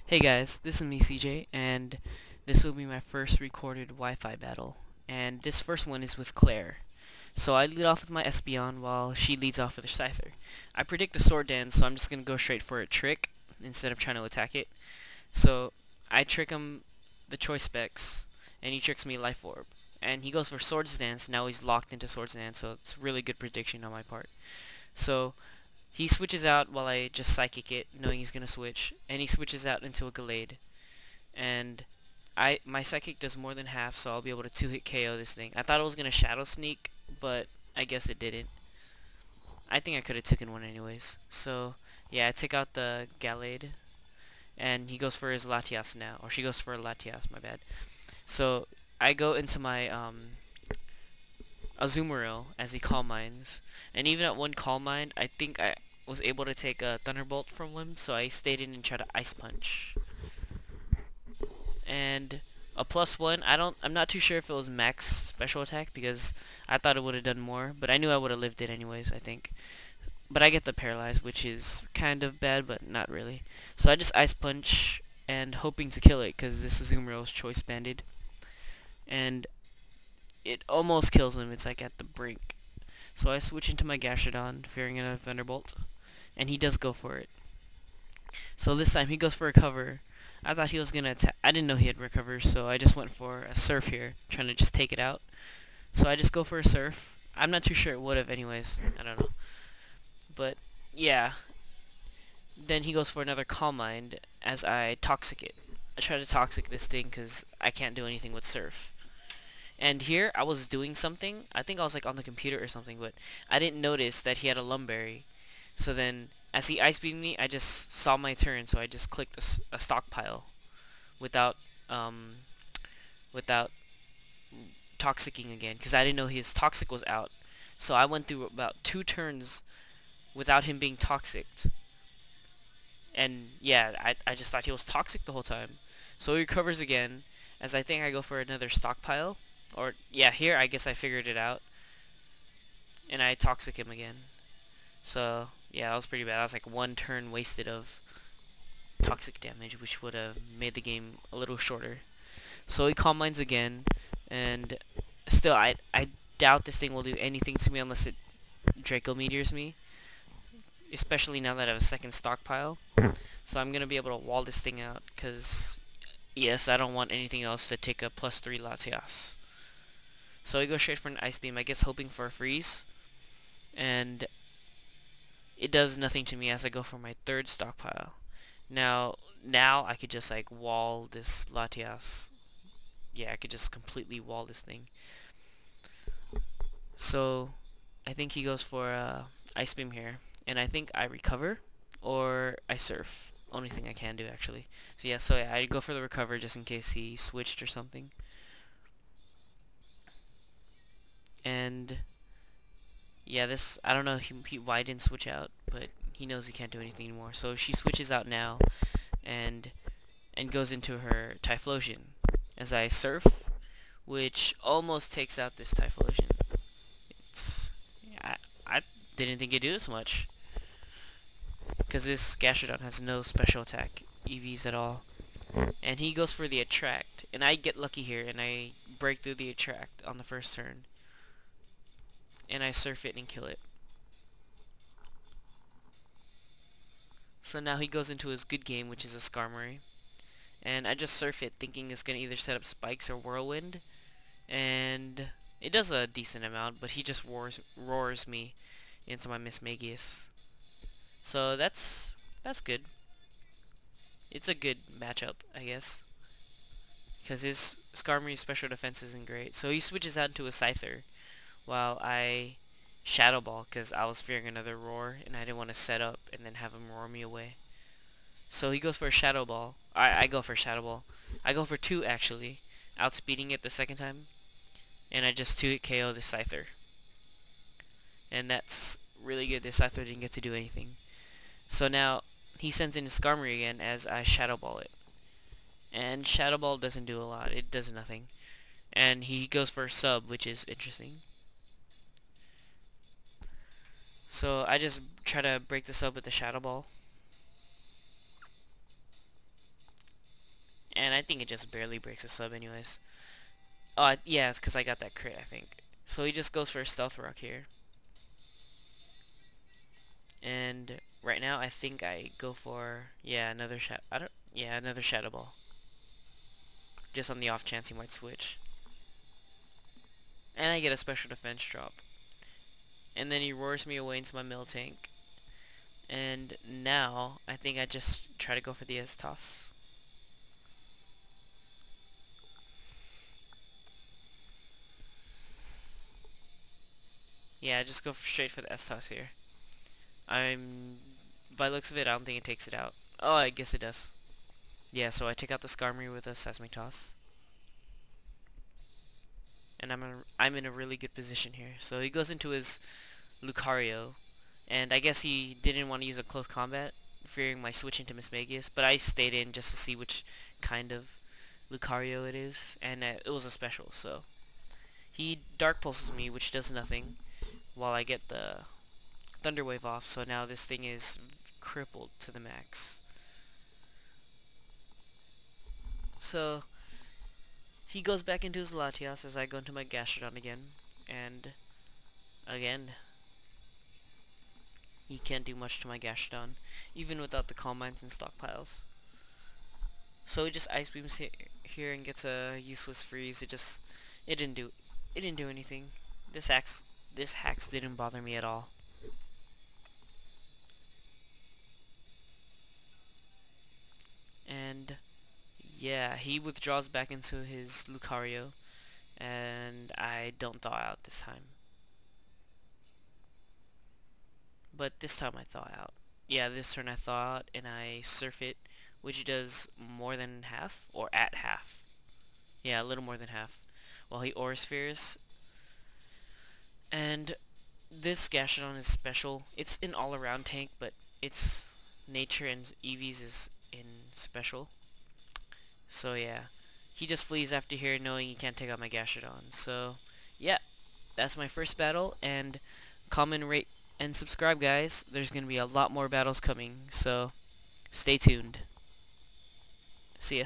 Hey guys, this is me CJ, and this will be my first recorded Wi-Fi battle. And this first one is with Claire. So I lead off with my Espeon while she leads off with her Scyther. I predict a sword dance, so I'm just going to go straight for a trick instead of trying to attack it. So I trick him the choice specs, and he tricks me Life Orb. And he goes for Swords Dance, now he's locked into Swords Dance, so it's a really good prediction on my part. So he switches out while I just Psychic it, knowing he's going to switch, and he switches out into a Gallade. And my psychic does more than half, so I'll be able to two-hit KO this thing. I thought it was gonna Shadow Sneak, but I guess it didn't. I think I could have taken one anyways. So yeah, I take out the Gallade, and he goes for his Latias now, or she goes for a Latias. My bad. So I go into my Azumarill as he Calm Minds, and even at one Calm Mind, I think I was able to take a Thunderbolt from him, so I stayed in and tried to Ice Punch. And a +1. I'm not too sure if it was max special attack because I thought it would have done more, but I knew I would have lived it anyways, I think. But I get the paralyzed, which is kind of bad, but not really. So I just Ice Punch and hoping to kill it because this is Umarill's choice banded. And it almost kills him. It's like at the brink. So I switch into my Gashadon, fearing another Thunderbolt, and he does go for it. So this time he goes for a cover. I thought he was gonna attack. I didn't know he had recover, so I just went for a surf here, trying to just take it out. So I just go for a surf. I'm not too sure it would have anyways. I don't know. But yeah. Then he goes for another Calm Mind as I Toxic it. I try to Toxic this thing because I can't do anything with surf. And here I was doing something. I think I was like on the computer or something, but I didn't notice that he had a Lumberry. So then as he Ice Beamed me, I just saw my turn, so I just clicked a stockpile without um without toxicking again because I didn't know his toxic was out. So I went through about 2 turns without him being toxic. And yeah, I just thought he was toxic the whole time. So he recovers again as I think I go for another stockpile. Or yeah, here I guess I figured it out. And I toxic him again. So yeah, that was pretty bad. That was like 1 turn wasted of toxic damage, which would have made the game a little shorter. So he Calm Minds again, and still, I doubt this thing will do anything to me unless it Draco Meteors me, especially now that I have a second stockpile. So I'm going to be able to wall this thing out, because, yes, I don't want anything else to take a +3 Latias. So I go straight for an Ice Beam, I guess hoping for a freeze, and it does nothing to me as I go for my third stockpile. Now I could just like wall this Latias. Yeah, I could just completely wall this thing. So I think he goes for Ice Beam here, and I think I recover or I surf. Only thing I can do actually. So yeah, I go for the recover just in case he switched or something. And yeah, this I don't know why he didn't switch out, but he knows he can't do anything anymore. So she switches out now and goes into her Typhlosion as I surf, which almost takes out this Typhlosion. It's I didn't think it'd do this much. Because this Gastrodon has no special attack EVs at all. And he goes for the Attract. And I get lucky here, and I break through the Attract on the first turn. And I surf it and kill it. So now he goes into his good game, which is a Skarmory. And I just surf it, thinking it's going to either set up Spikes or Whirlwind. And it does a decent amount, but he just roars me into my Miss Magius. So that's good. It's a good matchup, I guess. Because his Skarmory's special defense isn't great. So he switches out into a Scyther, while I Shadow Ball, because I was fearing another Roar, and I didn't want to set up and then have him roar me away. So he goes for a Shadow Ball. I go for a Shadow Ball. I go for 2, actually, outspeeding it the second time, and I just 2-hit KO the Scyther. And that's really good. The Scyther didn't get to do anything. So now he sends in his Skarmory again as I Shadow Ball it. And Shadow Ball doesn't do a lot. It does nothing. And he goes for a sub, which is interesting. So I just try to break this up with the Shadow Ball. I think it just barely breaks a sub anyways. Yeah, it's because I got that crit, I think. So he just goes for a stealth rock here. And right now I think I go for, yeah, another shot. Yeah, another shadow ball. Just on the off chance he might switch. And I get a special defense drop. And then he roars me away into my mill tank. And now I think I just try to go for the S-toss. Yeah, just go straight for the S-toss here. By looks of it, I don't think it takes it out. Oh, I guess it does. Yeah, so I take out the Skarmory with a Seismic Toss. And I'm in a really good position here. So he goes into his Lucario. And I guess he didn't want to use a close combat, fearing my switch into Mismagius. But I stayed in just to see which kind of Lucario it is. And it was a special, so. He Dark Pulses me, which does nothing, while I get the Thunder Wave off. So now this thing is crippled to the max. So he goes back into his Latias as I go into my Gastrodon again. And again, he can't do much to my Gastrodon, even without the Calm Minds and stockpiles. So he just Ice Beams here and gets a useless freeze. It didn't do anything. This hacks didn't bother me at all. And yeah, he withdraws back into his Lucario, and I don't thaw out this time. But this time I thaw out. Yeah, this turn I thaw out, and I surf it, which does more than half, or at half. Yeah, a little more than half. While he Aura Spheres. And this Gastrodon is special. It's an all-around tank, but its nature and EVs is in special. So yeah, he just flees after here knowing he can't take out my Gastrodon. So yeah, that's my first battle, and comment, rate, and subscribe, guys. There's going to be a lot more battles coming, so stay tuned. See ya.